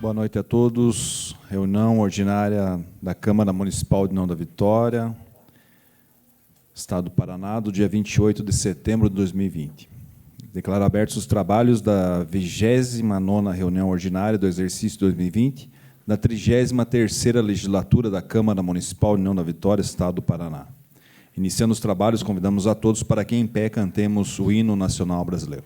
Boa noite a todos. Reunião ordinária da Câmara Municipal de União da Vitória, Estado do Paraná, do dia 28 de setembro de 2020. Declaro abertos os trabalhos da 29ª reunião ordinária do exercício 2020, da 33ª legislatura da Câmara Municipal de União da Vitória, Estado do Paraná. Iniciando os trabalhos, convidamos a todos para que, em pé, cantemos o hino nacional brasileiro.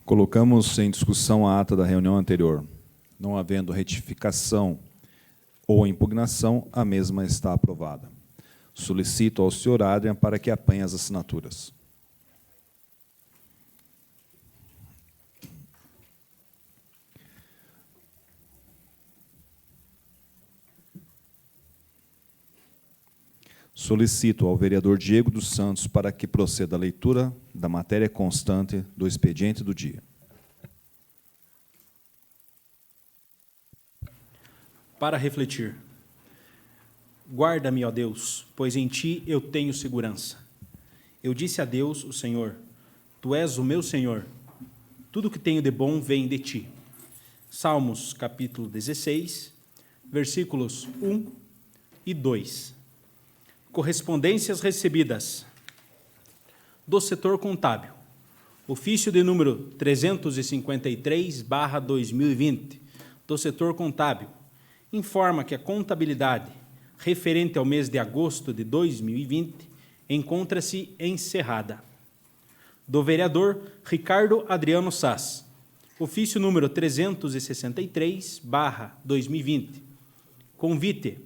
Colocamos em discussão a ata da reunião anterior. Não havendo retificação ou impugnação, a mesma está aprovada. Solicito ao senhor Adrian para que apanhe as assinaturas. Solicito ao vereador Diego dos Santos para que proceda a leitura da matéria constante do expediente do dia. Para refletir. Guarda-me, ó Deus, pois em ti eu tenho segurança. Eu disse a Deus, o Senhor, tu és o meu Senhor. Tudo que tenho de bom vem de ti. Salmos, capítulo 16, versículos 1 e 2. Correspondências recebidas do setor contábil. Ofício de número 353/2020 do setor contábil informa que a contabilidade referente ao mês de agosto de 2020 encontra-se encerrada. Do vereador Ricardo Adriano Sás. Ofício número 363/2020. Convite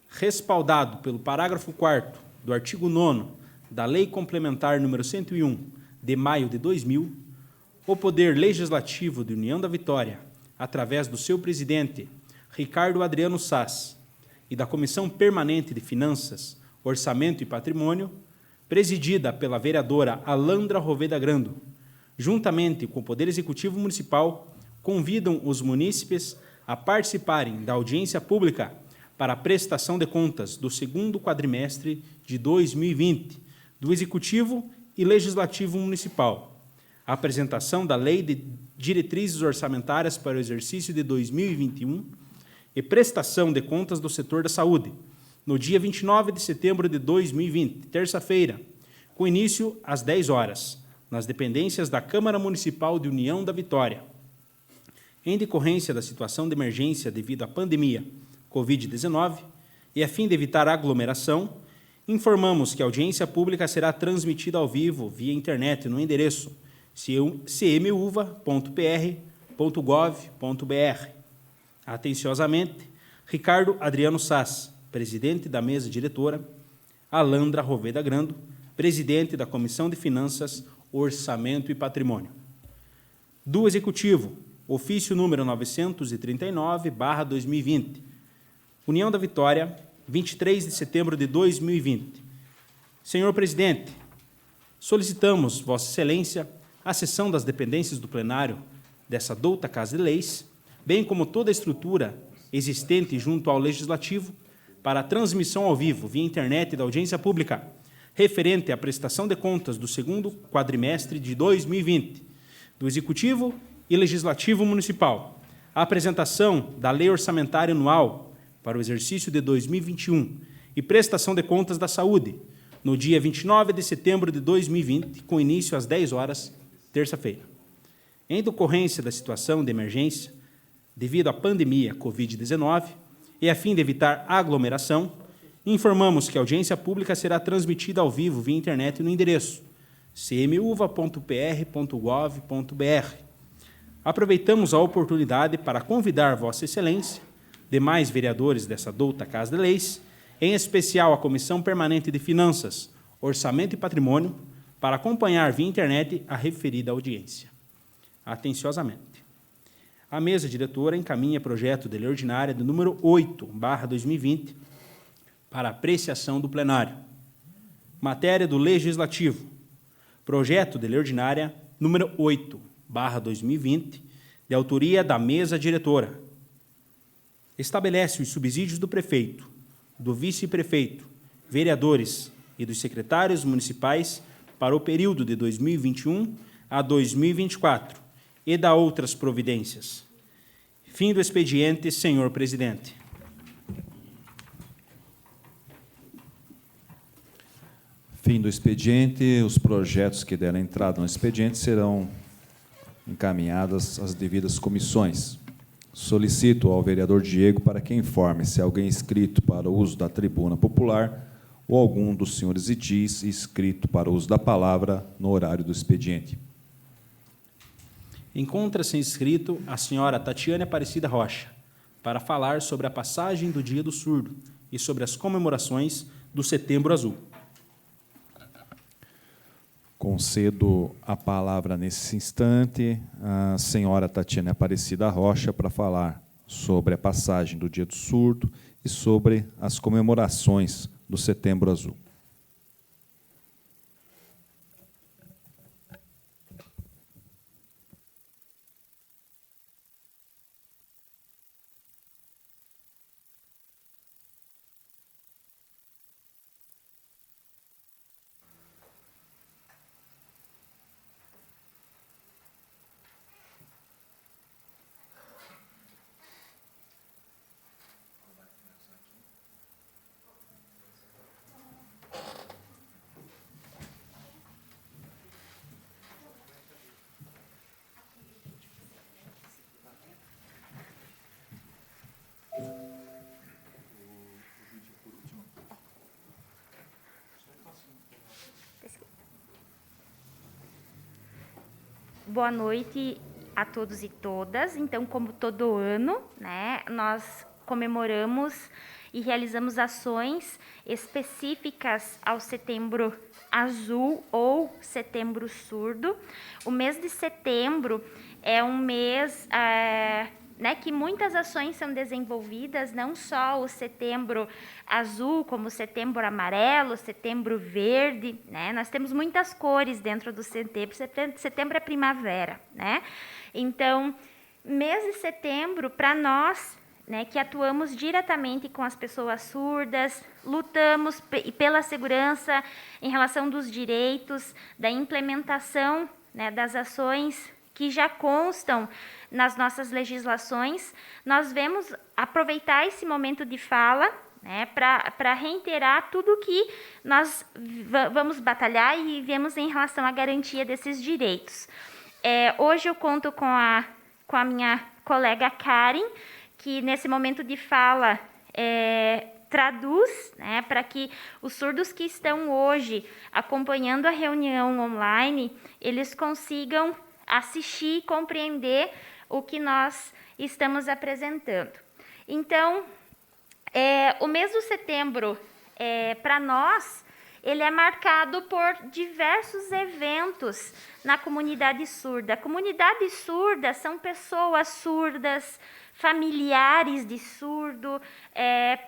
respaldado pelo parágrafo 4º do artigo 9º da Lei Complementar número 101, de maio de 2000, o Poder Legislativo de União da Vitória, através do seu presidente, Ricardo Adriano Sás, e da Comissão Permanente de Finanças, Orçamento e Patrimônio, presidida pela vereadora Alandra Roveda Grando, juntamente com o Poder Executivo Municipal, convidam os munícipes a participarem da audiência pública para a prestação de contas do segundo quadrimestre de 2020, do Executivo e Legislativo Municipal, a apresentação da Lei de Diretrizes Orçamentárias para o exercício de 2021 e prestação de contas do setor da saúde, no dia 29 de setembro de 2020, terça-feira, com início às 10 horas, nas dependências da Câmara Municipal de União da Vitória. Em decorrência da situação de emergência devido à pandemia Covid-19 e a fim de evitar aglomeração, informamos que a audiência pública será transmitida ao vivo via internet no endereço cmuva.pr.gov.br. Atenciosamente, Ricardo Adriano Sás, presidente da mesa diretora, Alandra Roveda Grando, presidente da Comissão de Finanças, Orçamento e Patrimônio. Do Executivo, ofício número 939/2020, União da Vitória, 23 de setembro de 2020. Senhor presidente, solicitamos, Vossa Excelência, a sessão das dependências do plenário dessa douta Casa de Leis, bem como toda a estrutura existente junto ao Legislativo, para a transmissão ao vivo, via internet da audiência pública, referente à prestação de contas do segundo quadrimestre de 2020, do Executivo e Legislativo Municipal, a apresentação da Lei Orçamentária Anual para o exercício de 2021 e prestação de contas da saúde, no dia 29 de setembro de 2020, com início às 10 horas, terça-feira. Em decorrência da situação de emergência, devido à pandemia Covid-19, e a fim de evitar aglomeração, informamos que a audiência pública será transmitida ao vivo via internet no endereço cmuva.pr.gov.br. Aproveitamos a oportunidade para convidar Vossa Excelência, demais vereadores dessa douta Casa de Leis, em especial a Comissão Permanente de Finanças, Orçamento e Patrimônio, para acompanhar via internet a referida audiência. Atenciosamente. A mesa diretora encaminha projeto de lei ordinária do número 8/2020 para apreciação do plenário. Matéria do Legislativo. Projeto de lei ordinária número 8/2020, de autoria da mesa diretora. Estabelece os subsídios do prefeito, do vice-prefeito, vereadores e dos secretários municipais para o período de 2021 a 2024 e dá outras providências. Fim do expediente, senhor presidente. Fim do expediente. Os projetos que deram entrada no expediente serão encaminhados às devidas comissões. Solicito ao vereador Diego para que informe se alguém inscrito para o uso da tribuna popular ou algum dos senhores edis inscrito para o uso da palavra no horário do expediente. Encontra-se inscrito a senhora Tatiane Aparecida Rocha para falar sobre a passagem do Dia do Surdo e sobre as comemorações do Setembro Azul. Concedo a palavra nesse instante à senhora Tatiane Aparecida Rocha para falar sobre a passagem do Dia do Surdo e sobre as comemorações do Setembro Azul. boa noite a todos e todas. Então, como todo ano, né, nós comemoramos e realizamos ações específicas ao Setembro Azul ou Setembro Surdo. O mês de setembro é um mês né, que muitas ações são desenvolvidas, não só o Setembro Azul, como o Setembro Amarelo, Setembro Verde, né? Nós temos muitas cores dentro do setembro. Setembro é primavera, né? Então, mês de setembro, para nós, né, que atuamos diretamente com as pessoas surdas, lutamos pela segurança em relação dos direitos, da implementação, né, das ações que já constam nas nossas legislações, nós vamos aproveitar esse momento de fala, né, para reiterar tudo que nós vamos batalhar e vemos em relação à garantia desses direitos. Hoje eu conto com a minha colega Karen, que nesse momento de fala traduz, né, para que os surdos que estão hoje acompanhando a reunião online, eles consigam assistir e compreender o que nós estamos apresentando. Então, o mês de setembro, para nós, ele é marcado por diversos eventos na comunidade surda. A comunidade surda são pessoas surdas, familiares de surdo,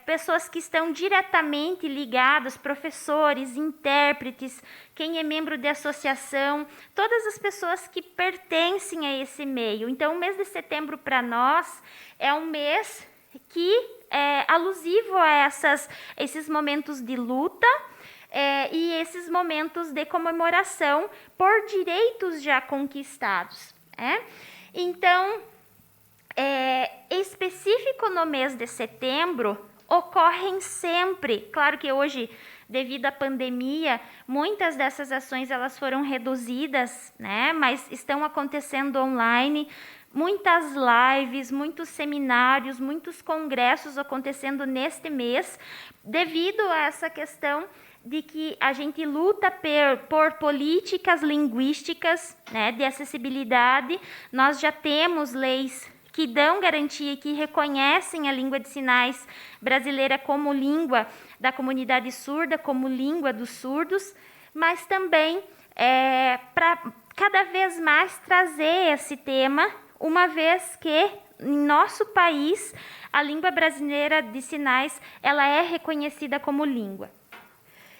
pessoas que estão diretamente ligadas, professores, intérpretes, quem é membro de associação, todas as pessoas que pertencem a esse meio. Então, o mês de setembro para nós é um mês que é alusivo a esses momentos de luta e esses momentos de comemoração por direitos já conquistados. Então, específico no mês de setembro, ocorrem sempre, claro que hoje, devido à pandemia, muitas dessas ações elas foram reduzidas, né, mas estão acontecendo online, muitas lives, muitos seminários, muitos congressos acontecendo neste mês, devido a essa questão de que a gente luta por políticas linguísticas, né, de acessibilidade. Nós já temos leis que dão garantia e que reconhecem a língua de sinais brasileira como língua da comunidade surda, como língua dos surdos, mas também para cada vez mais trazer esse tema, uma vez que em nosso país a língua brasileira de sinais ela é reconhecida como língua.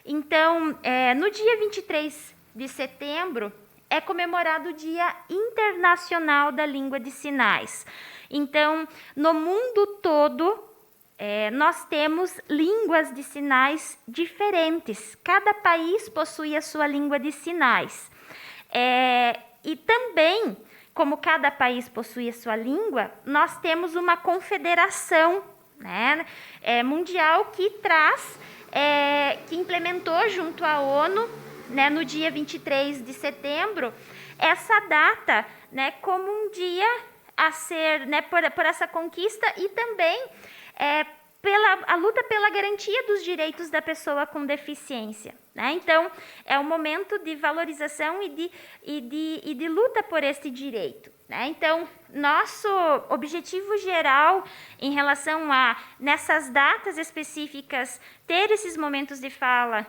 Então, no dia 23 de setembro, é comemorado o Dia Internacional da Língua de Sinais. Então, no mundo todo, nós temos línguas de sinais diferentes. Cada país possui a sua língua de sinais. E também, como cada país possui a sua língua, nós temos uma confederação, né, mundial que que implementou junto à ONU, né, no dia 23 de setembro, essa data, né, como um dia a ser, né, por essa conquista e também a luta pela garantia dos direitos da pessoa com deficiência. Né? Então, é um momento de valorização e de luta por esse direito. Né? Então, nosso objetivo geral em relação nessas datas específicas, ter esses momentos de fala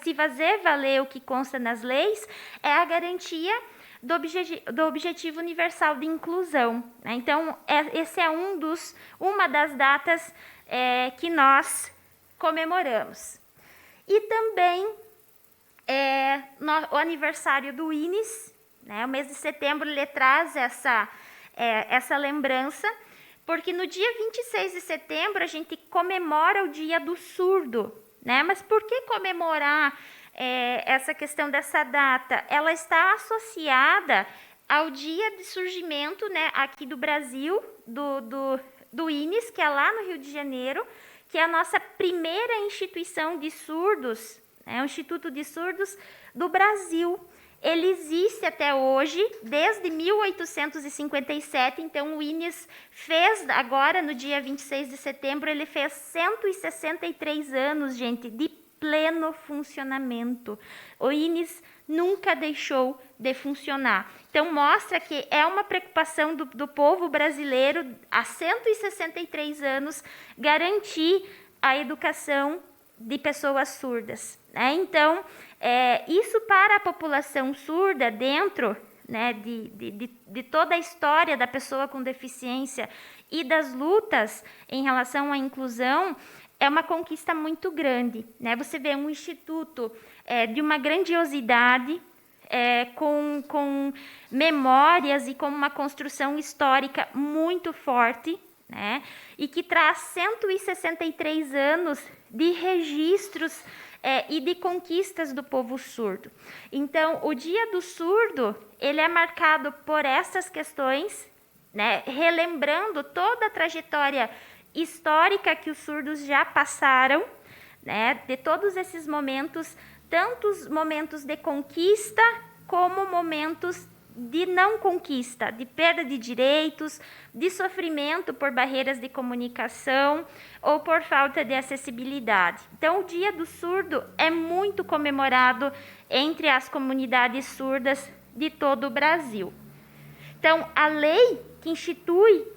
se fazer valer o que consta nas leis, é a garantia do objetivo universal de inclusão. Né? Então, esse é uma das datas que nós comemoramos. E também o aniversário do INES, né? O mês de setembro ele traz essa lembrança, porque no dia 26 de setembro a gente comemora o Dia do Surdo. Né? Mas por que comemorar essa questão dessa data? Ela está associada ao dia de surgimento, né, aqui do Brasil, do INES, que é lá no Rio de Janeiro, que é a nossa primeira instituição de surdos, né, o Instituto de Surdos do Brasil. Ele existe até hoje, desde 1857, então o INES fez, agora no dia 26 de setembro, ele fez 163 anos, gente, de pleno funcionamento. O INES nunca deixou de funcionar. Então, mostra que é uma preocupação do povo brasileiro, há 163 anos, garantir a educação de pessoas surdas, né? Então, isso para a população surda, dentro, né, de toda a história da pessoa com deficiência e das lutas em relação à inclusão, é uma conquista muito grande, né? Você vê um instituto de uma grandiosidade, com memórias e com uma construção histórica muito forte, né? E que traz 163 anos de registros e de conquistas do povo surdo. Então, o Dia do Surdo, ele é marcado por essas questões, né? Relembrando toda a trajetória histórica que os surdos já passaram, né? De todos esses momentos, tantos momentos de conquista como momentos de não conquista, de perda de direitos, de sofrimento por barreiras de comunicação ou por falta de acessibilidade. Então, o Dia do Surdo é muito comemorado entre as comunidades surdas de todo o Brasil. Então, a lei que institui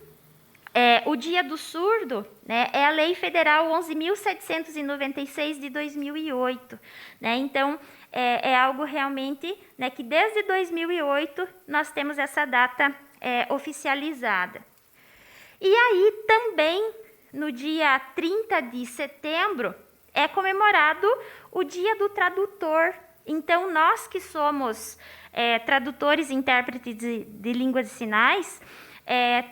o Dia do Surdo, né, é a Lei Federal 11.796 de 2008. Né? Então, é algo realmente, né, que desde 2008 nós temos essa data oficializada. E aí também, no dia 30 de setembro, é comemorado o Dia do Tradutor. Então, nós que somos tradutores e intérpretes de língua de sinais,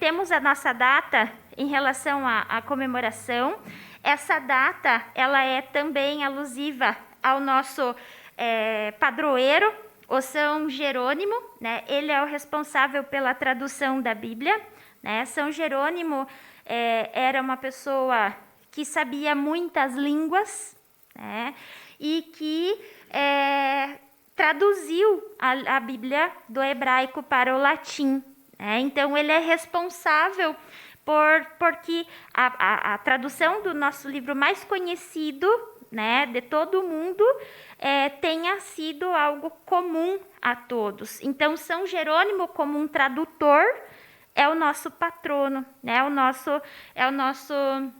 temos a nossa data em relação à comemoração. Essa data, ela é também alusiva ao nosso padroeiro, o São Jerônimo, né? Ele é o responsável pela tradução da Bíblia, né? São Jerônimo era uma pessoa que sabia muitas línguas, né? E que traduziu a Bíblia do hebraico para o latim. Então, ele é responsável porque a tradução do nosso livro mais conhecido, né, de todo o mundo, tenha sido algo comum a todos. Então, São Jerônimo, como um tradutor, é o nosso patrono, né, é o nosso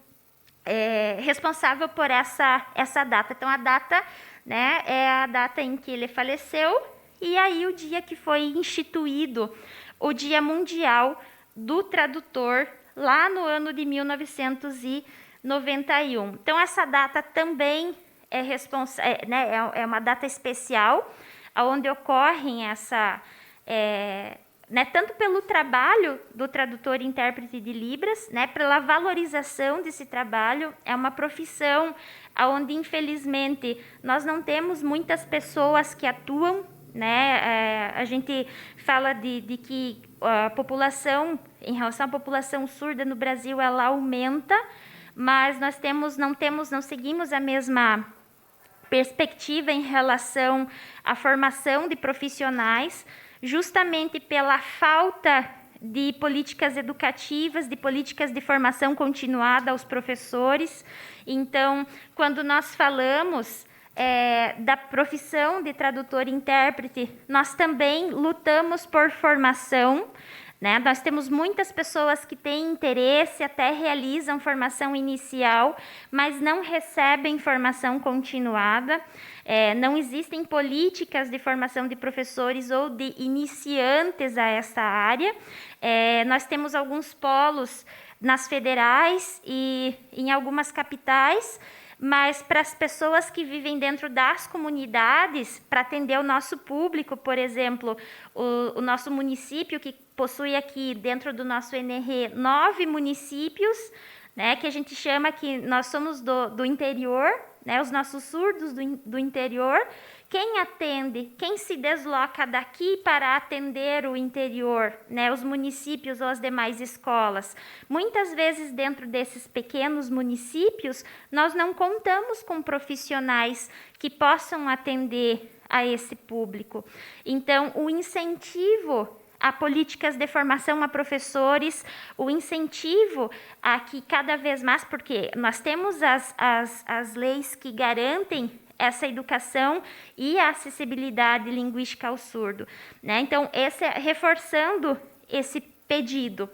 responsável por essa data. Então, a data, né, é a data em que ele faleceu, e aí o dia que foi instituído o Dia Mundial do Tradutor, lá no ano de 1991. Então, essa data também é uma data especial, onde ocorrem tanto pelo trabalho do tradutor e intérprete de Libras, né, pela valorização desse trabalho. É uma profissão onde, infelizmente, nós não temos muitas pessoas que atuam, né? A gente fala de que a população, em relação à população surda no Brasil, ela aumenta, mas nós não seguimos a mesma perspectiva em relação à formação de profissionais, justamente pela falta de políticas educativas, de políticas de formação continuada aos professores. Então, quando nós falamos da profissão de tradutor e intérprete, nós também lutamos por formação, né? Nós temos muitas pessoas que têm interesse, até realizam formação inicial, mas não recebem formação continuada. Não existem políticas de formação de professores ou de iniciantes a essa área. Nós temos alguns polos nas federais e em algumas capitais, mas para as pessoas que vivem dentro das comunidades, para atender o nosso público, por exemplo, o nosso município, que possui aqui dentro do nosso NRE 9 municípios, né, que a gente chama que nós somos do interior, né, os nossos surdos do interior. Quem atende, quem se desloca daqui para atender o interior, né, os municípios ou as demais escolas? Muitas vezes, dentro desses pequenos municípios, nós não contamos com profissionais que possam atender a esse público. Então, o incentivo a políticas de formação a professores, o incentivo a que cada vez mais, porque nós temos as leis que garantem essa educação e a acessibilidade linguística ao surdo, né? Então, reforçando esse pedido.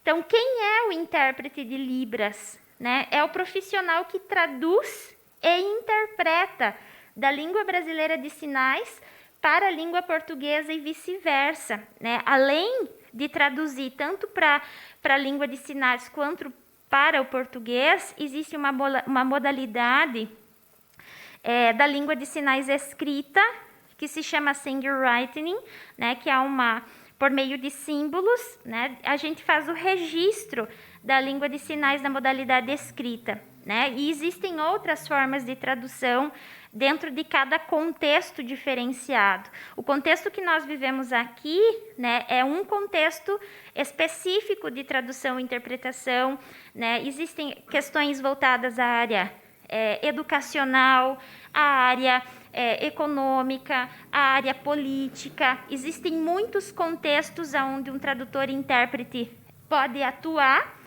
Então, quem é o intérprete de Libras, né? É o profissional que traduz e interpreta da língua brasileira de sinais para a língua portuguesa e vice-versa, né? Além de traduzir tanto para a língua de sinais quanto para o português, existe uma modalidade da língua de sinais escrita, que se chama Fingerwriting, né? Que é por meio de símbolos, né? A gente faz o registro da língua de sinais na modalidade escrita, né? E existem outras formas de tradução dentro de cada contexto diferenciado. O contexto que nós vivemos aqui, né, é um contexto específico de tradução e interpretação, né? Existem questões voltadas à área educacional, à área econômica, à área política. Existem muitos contextos onde um tradutor e intérprete pode atuar.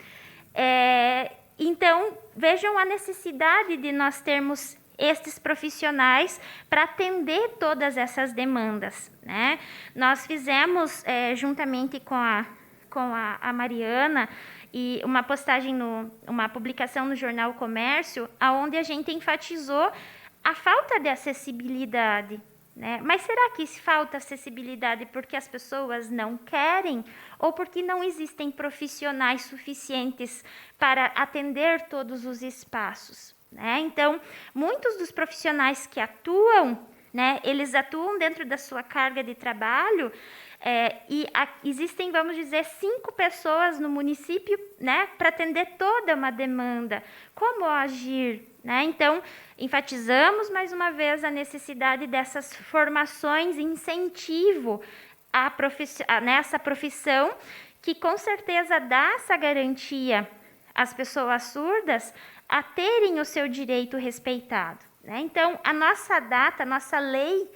Então, vejam a necessidade de nós termos estes profissionais para atender todas essas demandas, né? Nós fizemos, juntamente com a Mariana, e uma postagem, uma publicação no Jornal Comércio, onde a gente enfatizou a falta de acessibilidade, né? Mas será que falta acessibilidade porque as pessoas não querem ou porque não existem profissionais suficientes para atender todos os espaços, né? Então, muitos dos profissionais que atuam, né, eles atuam dentro da sua carga de trabalho, existem, vamos dizer, 5 pessoas no município, né, para atender toda uma demanda. Como agir, né? Então, enfatizamos mais uma vez a necessidade dessas formações, incentivo nessa profissão, que com certeza dá essa garantia às pessoas surdas a terem o seu direito respeitado, né? Então, a nossa data, a nossa lei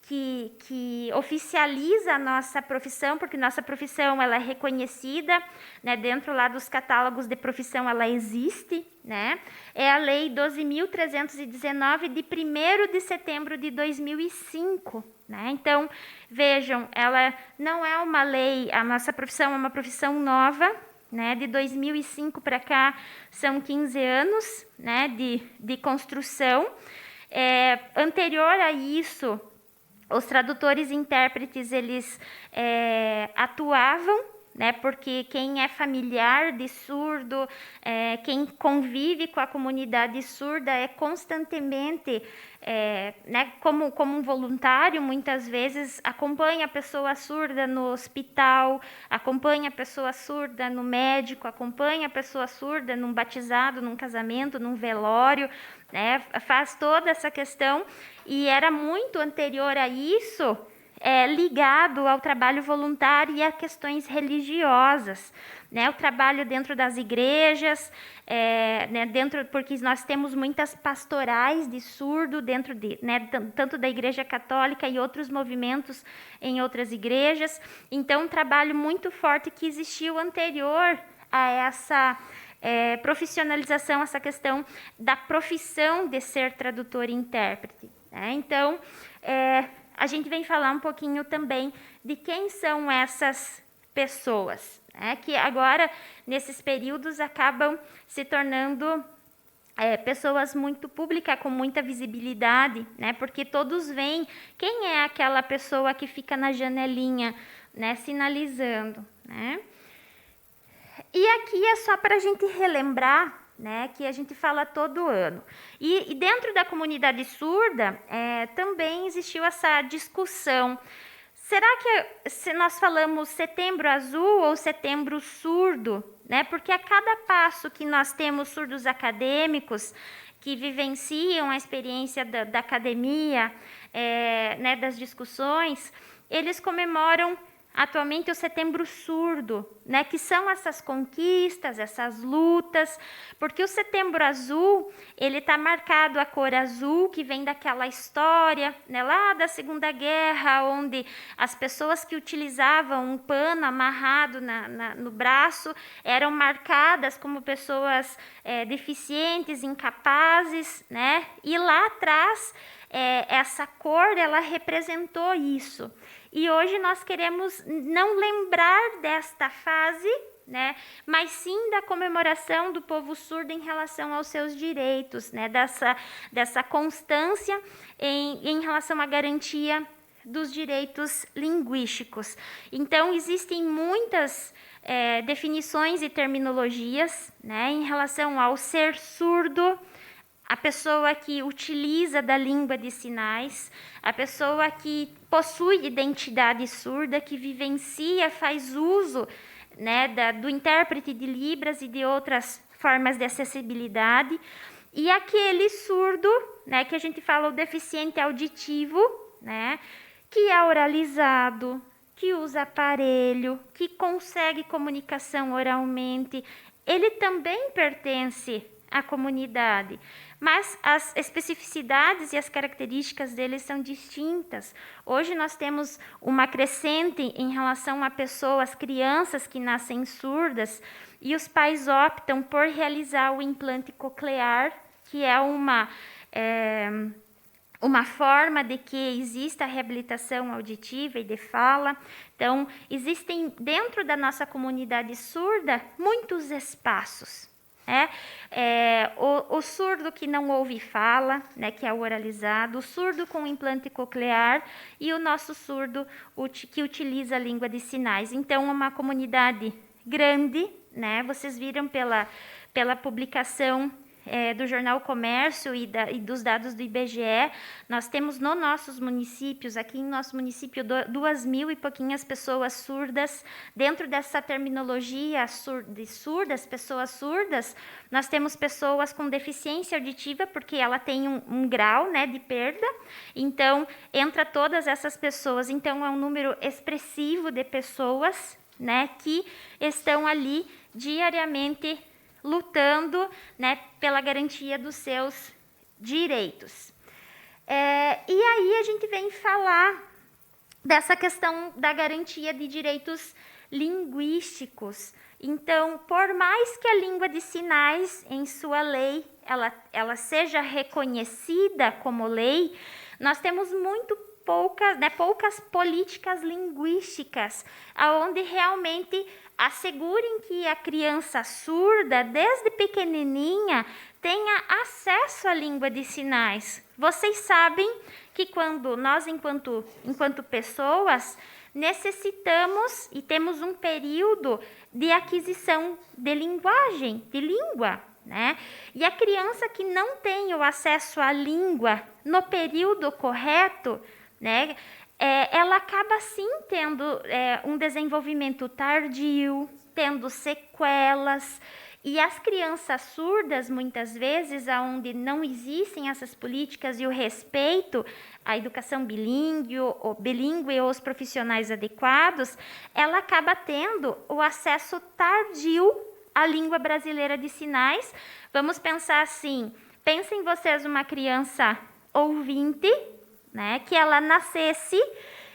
que oficializa a nossa profissão, porque nossa profissão ela é reconhecida, né, dentro lá dos catálogos de profissão ela existe, né? É a Lei 12.319 de 1º de setembro de 2005, né? Então, vejam, ela não é uma lei, a nossa profissão é uma profissão nova, né? De 2005 para cá são 15 anos, né, de construção. Anterior a isso, os tradutores e intérpretes, eles atuavam, né, porque quem é familiar de surdo, quem convive com a comunidade surda constantemente, né, como um voluntário, muitas vezes acompanha a pessoa surda no hospital, acompanha a pessoa surda no médico, acompanha a pessoa surda num batizado, num casamento, num velório, né, faz toda essa questão, e era muito anterior a isso, ligado ao trabalho voluntário e a questões religiosas, né? O trabalho dentro das igrejas, né, porque nós temos muitas pastorais de surdo dentro né, tanto da Igreja Católica e outros movimentos em outras igrejas. Então, um trabalho muito forte que existiu anterior a essa profissionalização, essa questão da profissão de ser tradutor e intérprete, né? Então, a gente vem falar um pouquinho também de quem são essas pessoas, né, que agora, nesses períodos, acabam se tornando pessoas muito públicas, com muita visibilidade, né, porque todos veem quem é aquela pessoa que fica na janelinha, né, sinalizando, né. E aqui é só para a gente relembrar, né, que a gente fala todo ano. E dentro da comunidade surda, também existiu essa discussão. Será que se nós falamos setembro azul ou setembro surdo, né? Porque a cada passo que nós temos surdos acadêmicos que vivenciam a experiência da academia, né, das discussões, eles comemoram atualmente o Setembro Surdo, né, que são essas conquistas, essas lutas, porque o Setembro Azul, ele está marcado a cor azul, que vem daquela história, né, lá da Segunda Guerra, onde as pessoas que utilizavam um pano amarrado no braço eram marcadas como pessoas deficientes, incapazes, né, e lá atrás essa cor, ela representou isso. E hoje nós queremos não lembrar desta fase, né, mas sim da comemoração do povo surdo em relação aos seus direitos, né, dessa constância em relação à garantia dos direitos linguísticos. Então, existem muitas definições e terminologias, né, em relação ao ser surdo, a pessoa que utiliza da língua de sinais, a pessoa que possui identidade surda, que vivencia, faz uso, né, do intérprete de Libras e de outras formas de acessibilidade, e aquele surdo, né, que a gente fala o deficiente auditivo, né, que é oralizado, que usa aparelho, que consegue comunicação oralmente, ele também pertence à comunidade. Mas as especificidades e as características deles são distintas. Hoje nós temos uma crescente em relação a pessoas, crianças que nascem surdas, e os pais optam por realizar o implante coclear, que é uma forma de que exista a reabilitação auditiva e de fala. Então, existem dentro da nossa comunidade surda muitos espaços. O surdo que não ouve fala, né, que é o oralizado, o surdo com implante coclear e o nosso surdo que utiliza a língua de sinais. Então, é uma comunidade grande, né? Vocês viram pela publicação do Jornal Comércio e dos dados do IBGE, nós temos nos nossos municípios, aqui em nosso município, 2.000 e pouquinhas pessoas surdas. Dentro dessa terminologia de surdas, pessoas surdas, nós temos pessoas com deficiência auditiva, porque ela tem um grau, né, de perda, então entra todas essas pessoas, então é um número expressivo de pessoas, né, que estão ali diariamente lutando, né, pela garantia dos seus direitos. E aí a gente vem falar dessa questão da garantia de direitos linguísticos. Então, por mais que a língua de sinais, em sua lei, ela seja reconhecida como lei, nós temos muito poucas políticas linguísticas, onde realmente assegurem que a criança surda, desde pequenininha, tenha acesso à língua de sinais. Vocês sabem que quando nós, enquanto pessoas, necessitamos e temos um período de aquisição de linguagem, de língua, né? E a criança que não tem o acesso à língua no período correto, né, ela acaba sim tendo um desenvolvimento tardio, tendo sequelas. E as crianças surdas, muitas vezes, onde não existem essas políticas e o respeito à educação bilíngue ou os profissionais adequados, ela acaba tendo o acesso tardio à língua brasileira de sinais. Vamos pensar assim, pensem vocês uma criança ouvinte, né, que ela nascesse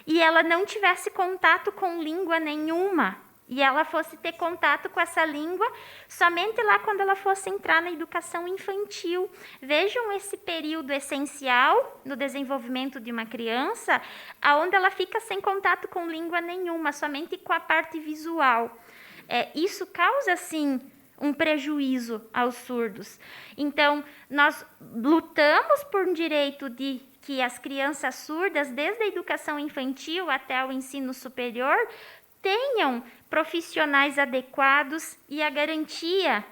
e ela não tivesse contato com língua nenhuma, e ela fosse ter contato com essa língua somente lá quando ela fosse entrar na educação infantil. Vejam esse período essencial no desenvolvimento de uma criança, onde ela fica sem contato com língua nenhuma, somente com a parte visual. Isso causa, sim, um prejuízo aos surdos. Então, nós lutamos por um direito de que as crianças surdas, desde a educação infantil até o ensino superior, tenham profissionais adequados e a garantia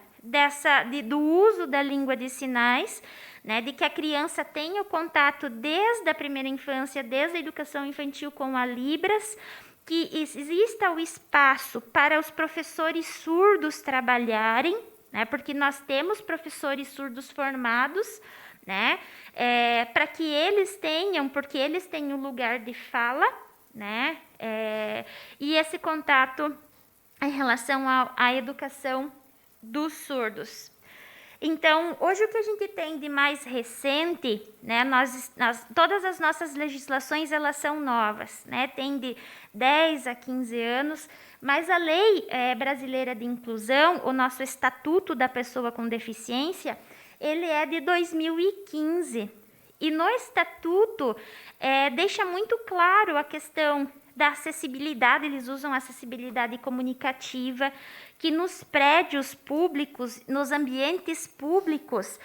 do uso da língua de sinais, né, de que a criança tenha o contato desde a primeira infância, desde a educação infantil com a Libras, que exista o espaço para os professores surdos trabalharem, né, porque nós temos professores surdos formados, né, para que eles tenham, porque eles têm um lugar de fala, né, E esse contato em relação à educação dos surdos. Então, hoje o que a gente tem de mais recente, né, todas as nossas legislações elas são novas, né, tem de 10 a 15 anos, mas a Lei Brasileira de Inclusão, o nosso Estatuto da Pessoa com Deficiência, ele é de 2015. E no Estatuto deixa muito claro a questão da acessibilidade, eles usam acessibilidade comunicativa, que nos prédios públicos, nos ambientes públicos,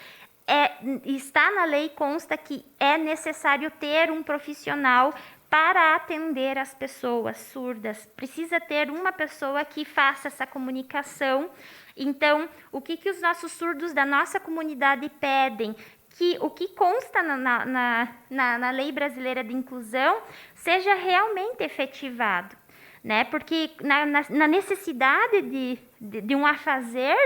está na lei, consta que é necessário ter um profissional para atender as pessoas surdas. Precisa ter uma pessoa que faça essa comunicação. Então, o que os nossos surdos da nossa comunidade pedem? Que o que consta na Lei Brasileira de Inclusão seja realmente efetivado, né? Porque na necessidade de um afazer,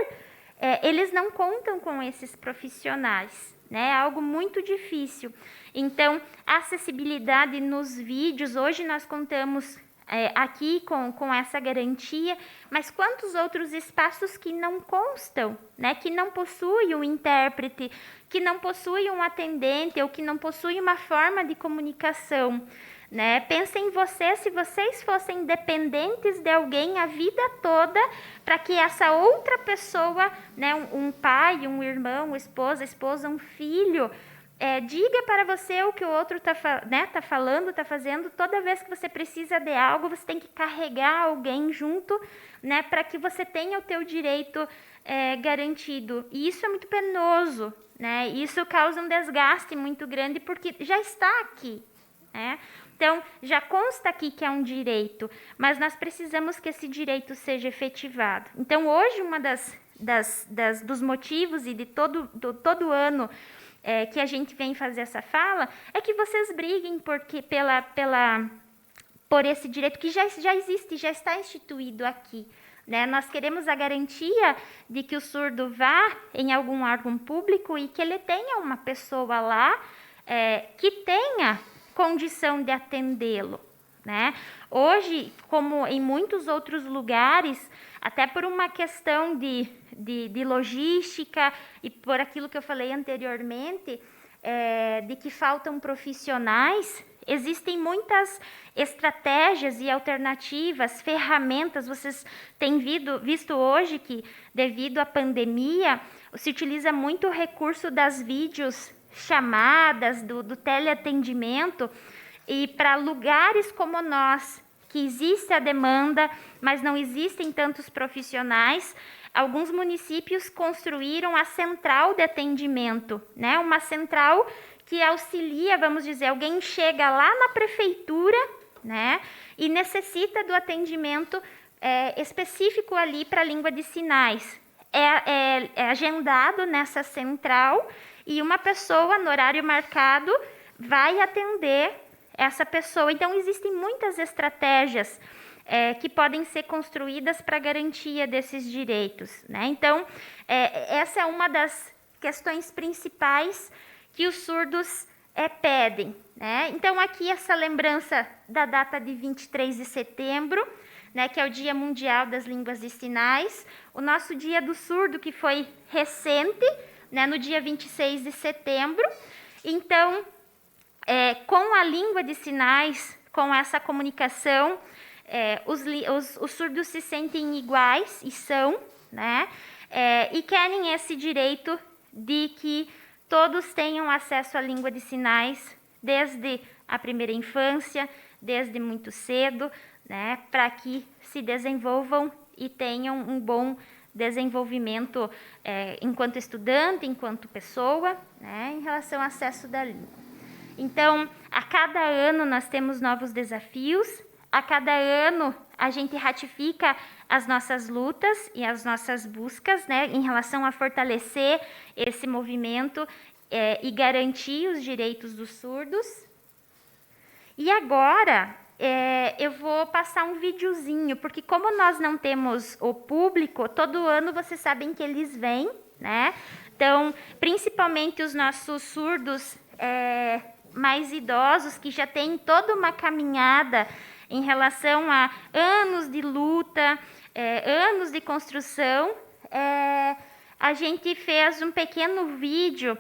eles não contam com esses profissionais, né? É algo muito difícil. Então, a acessibilidade nos vídeos, hoje nós contamos aqui com essa garantia, mas quantos outros espaços que não constam, né? Que não possuem um intérprete, que não possuem um atendente ou que não possuem uma forma de comunicação, né? Pensem em vocês, se vocês fossem dependentes de alguém a vida toda, para que essa outra pessoa, né, um pai, um irmão, uma esposa, um filho, diga para você o que o outro está falando, está fazendo. Toda vez que você precisa de algo, você tem que carregar alguém junto, né, para que você tenha o teu direito garantido. E isso é muito penoso, né? Isso causa um desgaste muito grande, porque já está aqui, né? Então, já consta aqui que é um direito, mas nós precisamos que esse direito seja efetivado. Então, hoje, uma dos motivos e de todo ano que a gente vem fazer essa fala é que vocês briguem por esse direito que já existe, já está instituído aqui, né? Nós queremos a garantia de que o surdo vá em algum órgão público e que ele tenha uma pessoa lá que tenha condição de atendê-lo, né? Hoje, como em muitos outros lugares, até por uma questão de logística e por aquilo que eu falei anteriormente, de que faltam profissionais, existem muitas estratégias e alternativas, ferramentas. Vocês têm visto hoje que, devido à pandemia, se utiliza muito o recurso das videochamadas, do teleatendimento, e para lugares como nós, que existe a demanda, mas não existem tantos profissionais, alguns municípios construíram a central de atendimento, né? Uma central que auxilia, vamos dizer, alguém chega lá na prefeitura, né, e necessita do atendimento específico ali para a língua de sinais. É agendado nessa central e uma pessoa, no horário marcado, vai atender essa pessoa. Então, existem muitas estratégias que podem ser construídas para a garantia desses direitos, né? Então, essa é uma das questões principais que os surdos pedem, né? Então, aqui essa lembrança da data de 23 de setembro, né, que é o Dia Mundial das Línguas de Sinais, o nosso Dia do Surdo, que foi recente, né, no dia 26 de setembro. Então, com a língua de sinais, com essa comunicação, os surdos se sentem iguais, e são, né, e querem esse direito de que todos tenham acesso à língua de sinais desde a primeira infância, desde muito cedo, né, para que se desenvolvam e tenham um bom desenvolvimento enquanto estudante, enquanto pessoa, né, em relação ao acesso da língua. Então, a cada ano nós temos novos desafios, a cada ano a gente ratifica as nossas lutas e as nossas buscas, né, em relação a fortalecer esse movimento e garantir os direitos dos surdos. E agora eu vou passar um videozinho, porque como nós não temos o público, todo ano vocês sabem que eles vêm, né? Então, principalmente os nossos surdos mais idosos, que já têm toda uma caminhada em relação a anos de luta, anos de construção, a gente fez um pequeno vídeo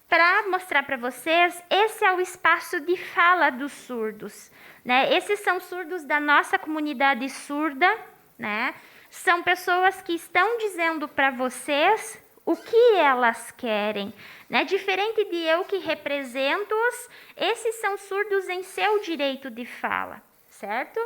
para mostrar para vocês. Esse é o espaço de fala dos surdos, né? Esses são surdos da nossa comunidade surda, né? São pessoas que estão dizendo para vocês o que elas querem, né? Diferente de eu que represento-os, esses são surdos em seu direito de fala, certo?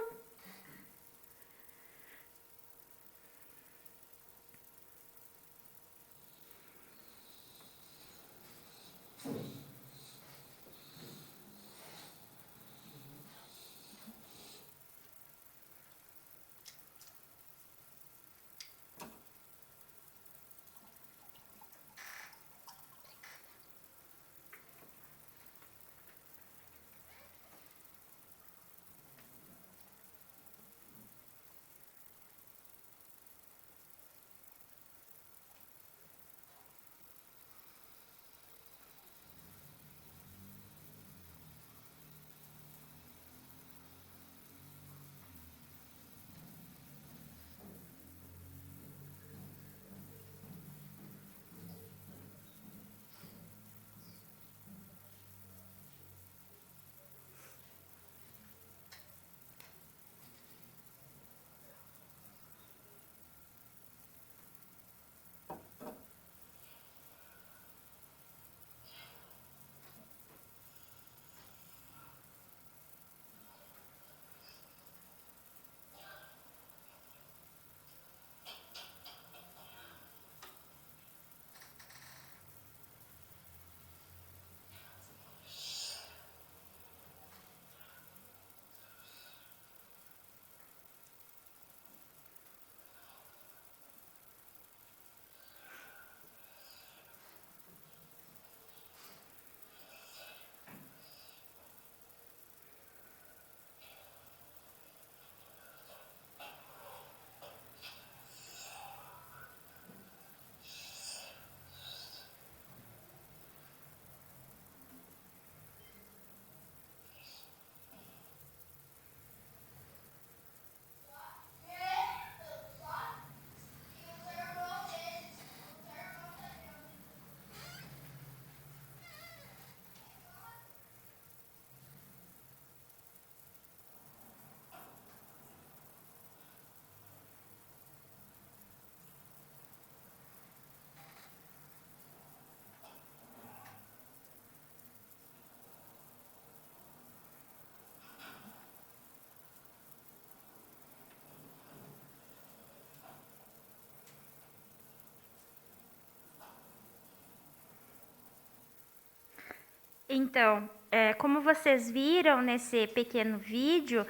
Então, como vocês viram nesse pequeno vídeo,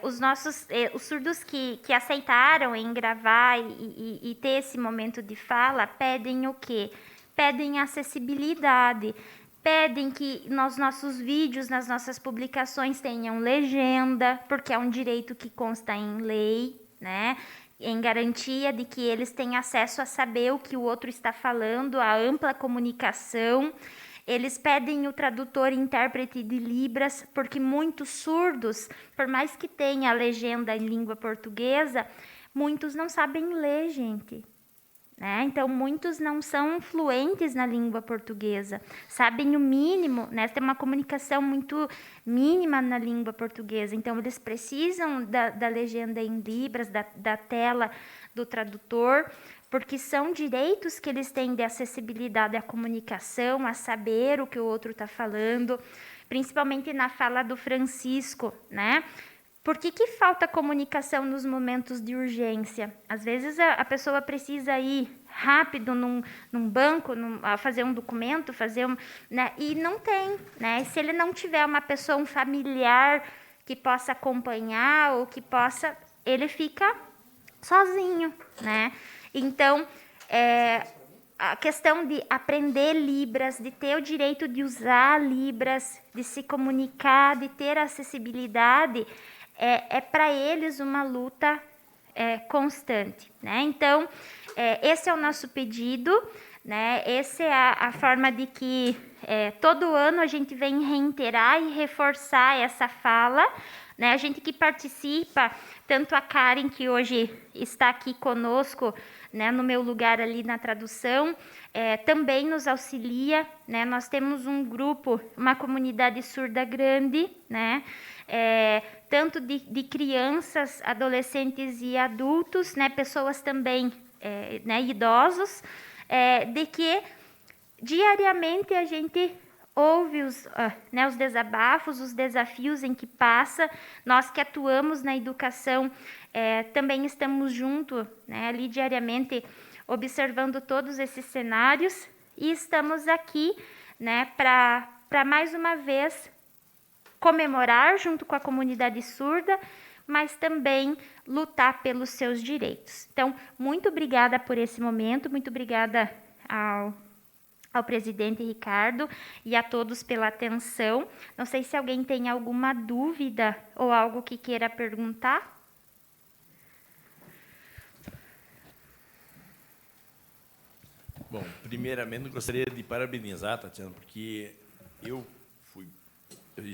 os surdos que aceitaram em gravar e ter esse momento de fala pedem o quê? Pedem acessibilidade, pedem que nos nossos vídeos, nas nossas publicações tenham legenda, porque é um direito que consta em lei, né? Em garantia de que eles têm acesso a saber o que o outro está falando, a ampla comunicação. Eles pedem o tradutor e intérprete de Libras, porque muitos surdos, por mais que tenha a legenda em língua portuguesa, muitos não sabem ler, gente. Né? Então, muitos não são fluentes na língua portuguesa, sabem o mínimo, né? Tem uma comunicação muito mínima na língua portuguesa, então eles precisam da legenda em Libras, da tela do tradutor, porque são direitos que eles têm de acessibilidade à comunicação, a saber o que o outro está falando, principalmente na fala do Francisco, né? Por que falta comunicação nos momentos de urgência? Às vezes a pessoa precisa ir rápido num banco, fazer um documento, né? E não tem, né? Se ele não tiver uma pessoa, um familiar que possa acompanhar ou que possa, ele fica sozinho, né? Então, a questão de aprender Libras, de ter o direito de usar Libras, de se comunicar, de ter acessibilidade, é para eles uma luta constante, né? Então, esse é o nosso pedido, né? Essa é a forma de que todo ano a gente vem reiterar e reforçar essa fala, né? A gente que participa, tanto a Karen, que hoje está aqui conosco, né, no meu lugar ali na tradução, também nos auxilia, né? Nós temos um grupo, uma comunidade surda grande, né? Tanto de crianças, adolescentes e adultos, né? Pessoas também, né, idosos, de que diariamente a gente ouve né, os desabafos, os desafios em que passa. Nós que atuamos na educação também estamos juntos, né, ali diariamente, observando todos esses cenários, e estamos aqui, né, para mais uma vez comemorar junto com a comunidade surda, mas também lutar pelos seus direitos. Então, muito obrigada por esse momento, muito obrigada ao presidente Ricardo e a todos pela atenção. Não sei se alguém tem alguma dúvida ou algo que queira perguntar. Bom, primeiramente, gostaria de parabenizar, Tatiana, porque eu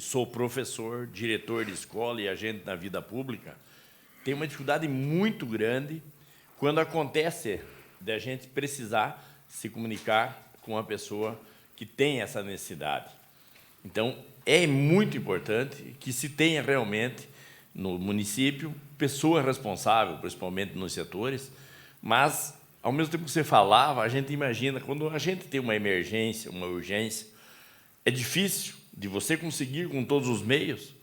sou professor, diretor de escola e agente na vida pública. Tenho uma dificuldade muito grande quando acontece de a gente precisar se comunicar com uma pessoa que tem essa necessidade. Então, é muito importante que se tenha realmente no município pessoa responsável, principalmente nos setores, mas, ao mesmo tempo que você falava, a gente imagina, quando a gente tem uma emergência, uma urgência, é difícil de você conseguir com todos os meios.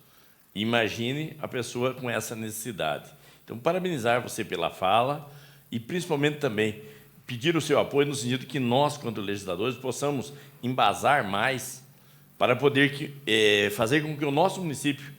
Imagine a pessoa com essa necessidade. Então, parabenizar você pela fala e, principalmente, também pedir o seu apoio no sentido que nós, quanto legisladores, possamos embasar mais para poder fazer com que o nosso município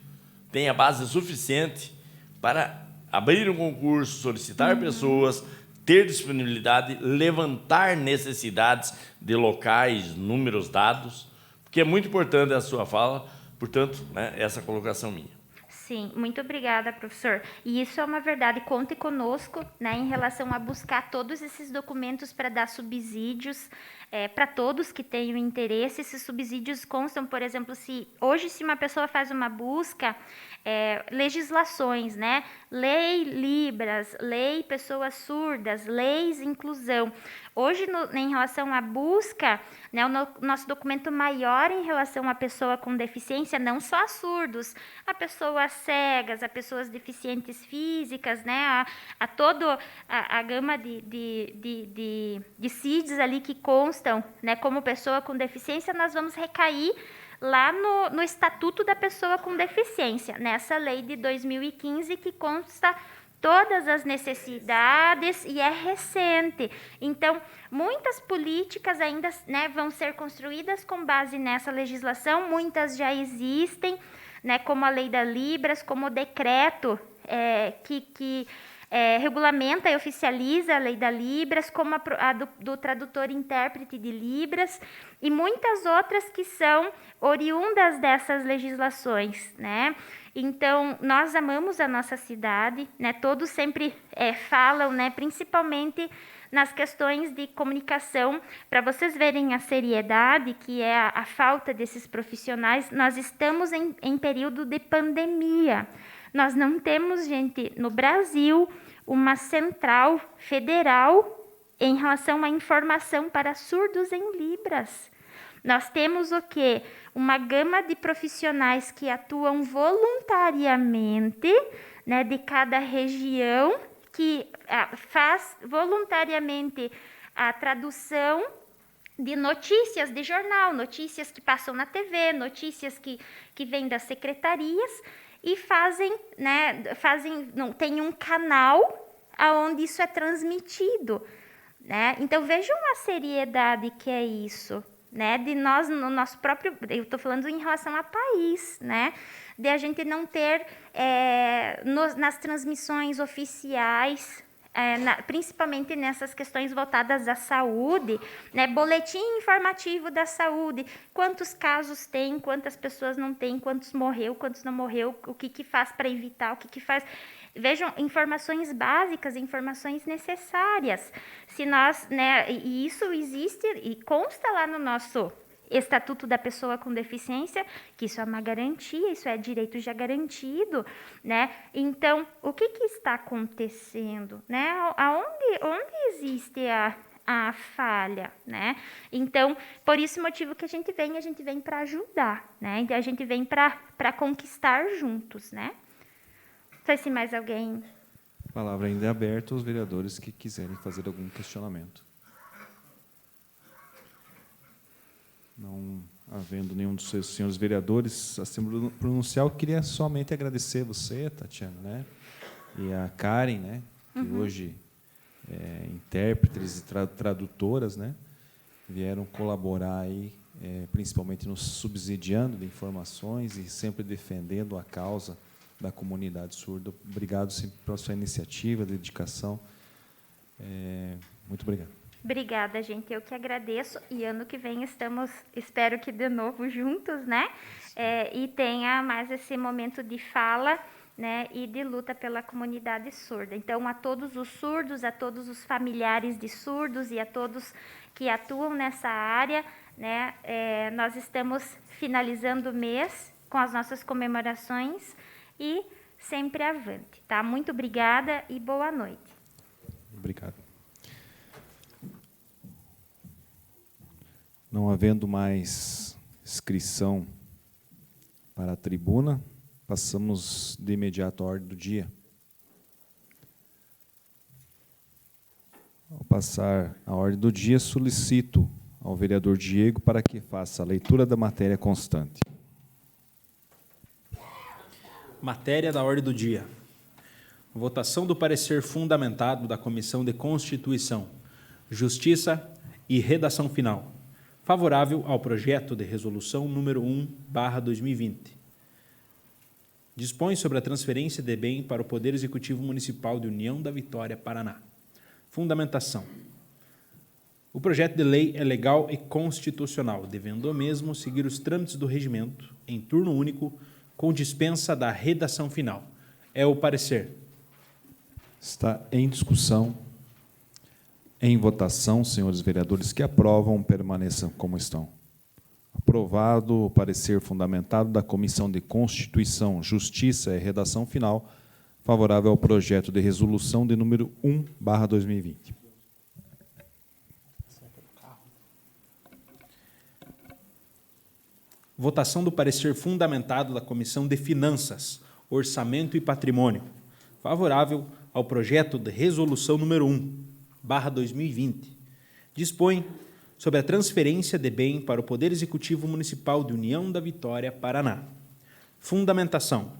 tenha base suficiente para abrir um concurso, solicitar pessoas, ter disponibilidade, levantar necessidades de locais, números, dados, porque é muito importante a sua fala, portanto, né, essa colocação minha. Sim, muito obrigada, professor. E isso é uma verdade, conte conosco, né, em relação a buscar todos esses documentos para dar subsídios para todos que tenham interesse. Esses subsídios constam, por exemplo, se uma pessoa faz uma busca, legislações, né, lei Libras, lei pessoas surdas, leis inclusão. Hoje, em relação à busca, né, o nosso documento maior em relação à pessoa com deficiência, não só a surdos, a pessoas cegas, a pessoas deficientes físicas, né, a toda a gama de CIDs ali que constam, né, como pessoa com deficiência, nós vamos recair lá no Estatuto da Pessoa com Deficiência, nessa lei de 2015 que consta todas as necessidades e é recente. Então, muitas políticas ainda, né, vão ser construídas com base nessa legislação, muitas já existem, né, como a lei da Libras, como o decreto que regulamenta e oficializa a lei da Libras, como a do tradutor e intérprete de Libras, e muitas outras que são oriundas dessas legislações, né? Então, nós amamos a nossa cidade, né? Todos sempre falam, né, principalmente nas questões de comunicação, para vocês verem a seriedade que é a falta desses profissionais. Nós estamos em período de pandemia. Nós não temos, gente, no Brasil, uma central federal em relação à informação para surdos em Libras. Nós temos o quê? Uma gama de profissionais que atuam voluntariamente, né, de cada região, que faz voluntariamente a tradução de notícias de jornal, notícias que passam na TV, notícias que vêm das secretarias, e tem um canal onde isso é transmitido, né? Então, vejam a seriedade que é isso, né? De nós, no nosso próprio, eu estou falando em relação a país, né? De a gente não ter nas transmissões oficiais, principalmente nessas questões voltadas à saúde, né? Boletim informativo da saúde, quantos casos tem, quantas pessoas não tem, quantos morreu, quantos não morreu, o que faz para evitar, o que faz. Vejam, informações básicas, informações necessárias. Se nós, né, e isso existe e consta lá no nosso Estatuto da Pessoa com Deficiência, que isso é uma garantia, isso é direito já garantido, né? Então, o que está acontecendo, né? Onde existe a falha, né? Então, por esse motivo que a gente vem para ajudar, né? A gente vem para conquistar juntos, né? Não sei se mais alguém... A palavra ainda é aberta aos vereadores que quiserem fazer algum questionamento. Não havendo nenhum dos seus senhores vereadores a se pronunciar, eu queria somente agradecer você, Tatiana, né? E a Karen, né? Que hoje intérpretes e tradutoras, né? Vieram colaborar aí, principalmente nos subsidiando de informações e sempre defendendo a causa da comunidade surda. Obrigado sempre pela sua iniciativa, dedicação. Muito obrigado. Obrigada, gente. Eu que agradeço. E ano que vem estamos, espero que de novo juntos, né? E tenha mais esse momento de fala, né? E de luta pela comunidade surda. Então, a todos os surdos, a todos os familiares de surdos e a todos que atuam nessa área, né? Nós estamos finalizando o mês com as nossas comemorações e sempre avante, tá? Muito obrigada e boa noite. Obrigado. Não havendo mais inscrição para a tribuna, passamos de imediato à ordem do dia. Ao passar a ordem do dia, solicito ao vereador Diego para que faça a leitura da matéria constante. Matéria da ordem do dia. Votação do parecer fundamentado da Comissão de Constituição, Justiça e Redação Final. Favorável ao projeto de resolução número 1/2020. Dispõe sobre a transferência de bem para o Poder Executivo Municipal de União da Vitória, Paraná. Fundamentação. O projeto de lei é legal e constitucional, devendo o mesmo seguir os trâmites do regimento, em turno único, com dispensa da redação final. É o parecer. Está em discussão. Em votação, senhores vereadores que aprovam, permaneçam como estão. Aprovado o parecer fundamentado da Comissão de Constituição, Justiça e Redação Final, favorável ao projeto de resolução de número 1/2020. Votação do parecer fundamentado da Comissão de Finanças, Orçamento e Patrimônio, favorável ao projeto de resolução número 1/2020. Dispõe sobre a transferência de bem para o Poder Executivo Municipal de União da Vitória, Paraná. Fundamentação.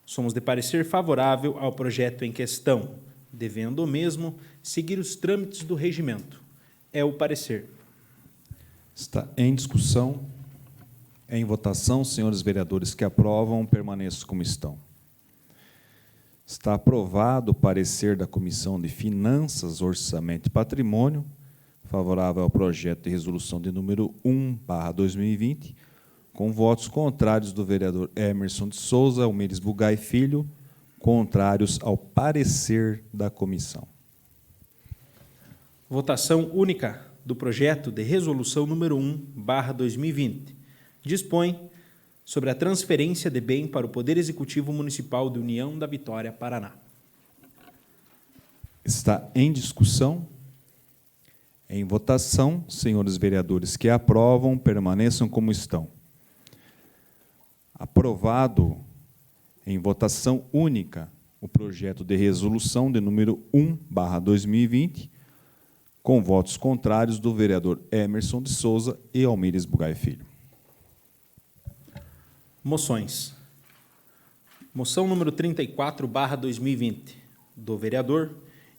Somos de parecer favorável ao projeto em questão, devendo o mesmo seguir os trâmites do regimento. É o parecer. Está em discussão. Em votação, senhores vereadores que aprovam, permaneçam como estão. Está aprovado o parecer da Comissão de Finanças, Orçamento e Patrimônio, favorável ao projeto de resolução de número 1/2020, com votos contrários do vereador Emerson de Souza, Almires Bugai Filho, contrários ao parecer da comissão. Votação única do projeto de resolução número 1/2020. Dispõe sobre a transferência de bem para o Poder Executivo Municipal de União da Vitória, Paraná. Está em discussão. Em votação, senhores vereadores que aprovam, permaneçam como estão. Aprovado em votação única o projeto de resolução de número 1/2020, com votos contrários do vereador Emerson de Souza e Almires Bugai Filho. Moções. Moção número 34/2020, do vereador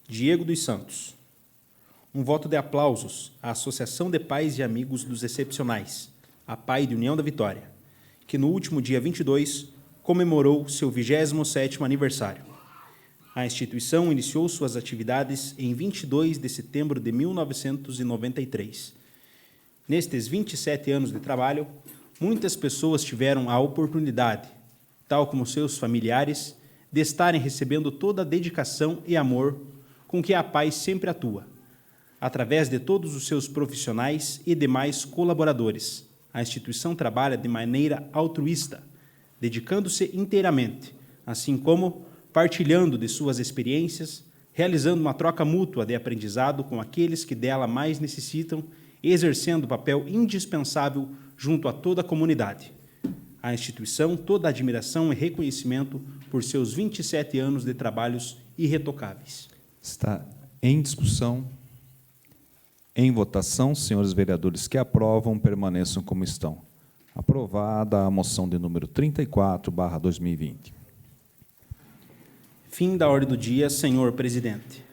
Diego dos Santos. Um voto de aplausos à Associação de Pais e Amigos dos Excepcionais, a PAI de União da Vitória, que no último dia 22 comemorou seu 27º aniversário. A instituição iniciou suas atividades em 22 de setembro de 1993. Nestes 27 anos de trabalho, muitas pessoas tiveram a oportunidade, tal como seus familiares, de estarem recebendo toda a dedicação e amor com que a PAI sempre atua, através de todos os seus profissionais e demais colaboradores, A instituição trabalha de maneira altruísta, dedicando-se inteiramente, assim como partilhando de suas experiências, realizando uma troca mútua de aprendizado com aqueles que dela mais necessitam e exercendo papel indispensável junto a toda a comunidade. A instituição, toda a admiração e reconhecimento por seus 27 anos de trabalhos irretocáveis. Está em discussão, em votação. Senhores vereadores que aprovam, permaneçam como estão. Aprovada a moção de número 34/2020. Fim da ordem do dia, senhor presidente.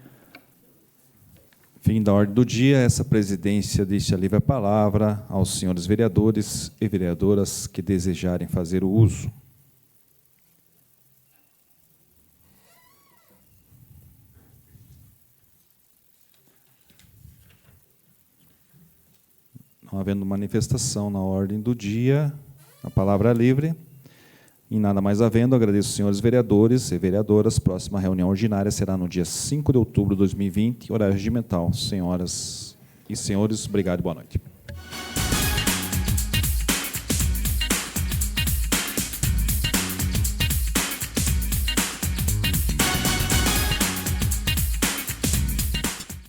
Fim da ordem do dia. Essa presidência deixa livre a palavra aos senhores vereadores e vereadoras que desejarem fazer o uso. Não havendo manifestação na ordem do dia, a palavra é livre. E nada mais havendo, agradeço aos senhores vereadores e vereadoras. Próxima reunião ordinária será no dia 5 de outubro de 2020, horário regimental. Senhoras e senhores, obrigado e boa noite.